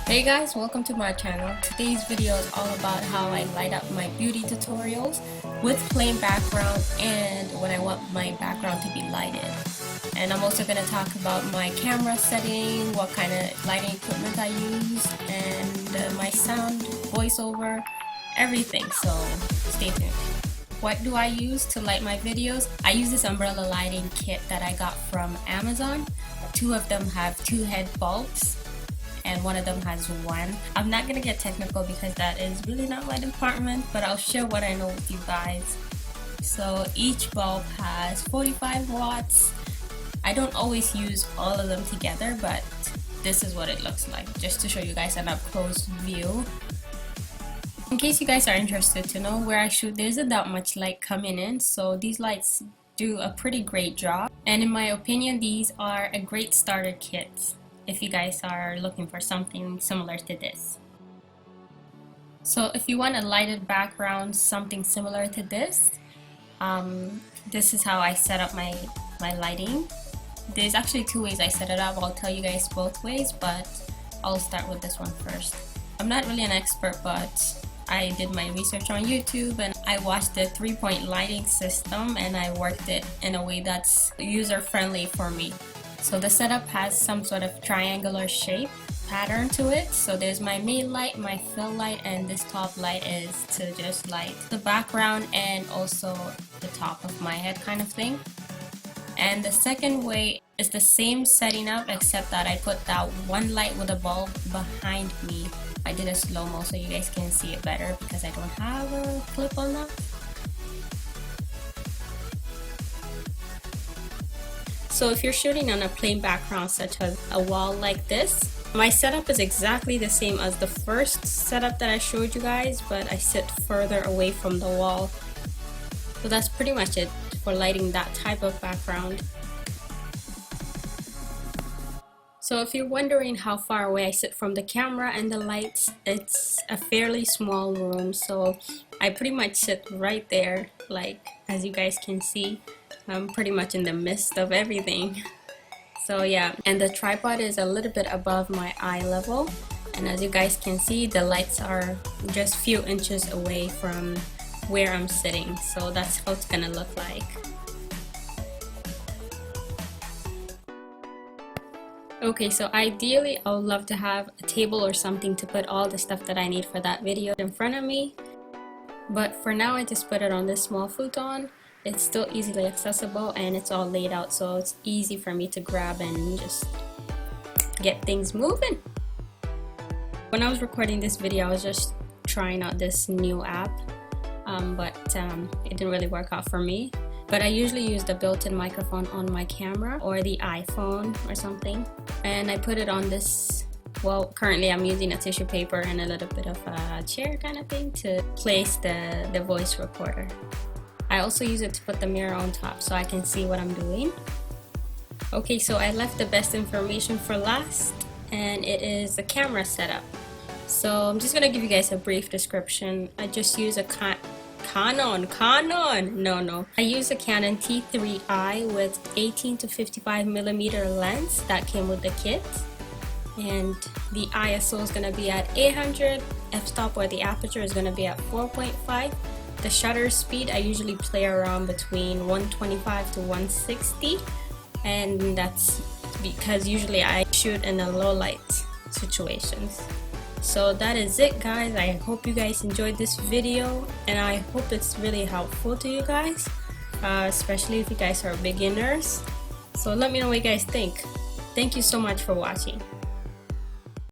Hey guys, welcome to my channel. Today's video is all about how I light up my beauty tutorials with plain background and when I want my background to be lighted. And I'm also going to talk about my camera setting, what kind of lighting equipment I use, and my sound, voiceover, everything. So stay tuned. What do I use to light my videos? I use this umbrella lighting kit that I got from Amazon. Two of them have 2 head bulbs and one of them has 1. I'm not gonna get technical because that is really not my department, but I'll share what I know with you guys. So each bulb has 45 watts. I don't always use all of them together, but this is what it looks like, just to show you guys an up-close view. In case you guys are interested to know where I shoot, there isn't that much light coming in, so these lights do a pretty great job. And in my opinion, these are a great starter kit if you guys are looking for something similar to this. So if you want a lighted background, something similar to this, this is how I set up my lighting. There's actually 2 ways I set it up. I'll tell you guys both ways, but I'll start with this one first. I'm not really an expert, but I did my research on YouTube and I watched the 3-point lighting system and I worked it in a way that's user-friendly for me. So the setup has some sort of triangular shape pattern to it. So there's my main light, my fill light, and this top light is to just light the background and also the top of my head kind of thing. And the second way is the same setting up except that I put that one light with a bulb behind me. I did a slow-mo so you guys can see it better because I don't have a clip on that. So if you're shooting on a plain background such as a wall like this, my setup is exactly the same as the first setup that I showed you guys, but I sit further away from the wall. So that's pretty much it for lighting that type of background. So if you're wondering how far away I sit from the camera and the lights, it's a fairly small room, so I pretty much sit right there, like as you guys can see. I'm pretty much in the midst of everything. So yeah, and the tripod is a little bit above my eye level, and as you guys can see, the lights are just a few inches away from where I'm sitting, so that's how it's gonna look like. Okay, so ideally I would love to have a table or something to put all the stuff that I need for that video in front of me, but for now I just put it on this small futon. It's still easily accessible and it's all laid out, so it's easy for me to grab and just get things moving. When I was recording this video, I was just trying out this new app, but it didn't really work out for me. But I usually use the built-in microphone on my camera or the iPhone or something, and I put it on this, well, currently I'm using a tissue paper and a little bit of a chair kind of thing to place the voice recorder. I also use it to put the mirror on top so I can see what I'm doing. Okay, so I left the best information for last, and it is the camera setup. So I'm just gonna give you guys a brief description. I just use a Canon. I use a Canon T3i with 18 to 55mm lens that came with the kit. And the ISO is gonna be at 800, f-stop or the aperture is gonna be at 4.5. The shutter speed, I usually play around between 125 to 160, and that's because usually I shoot in a low light situations. So that is it, guys. I hope you guys enjoyed this video and I hope it's really helpful to you guys, especially if you guys are beginners. So let me know what you guys think. Thank you so much for watching.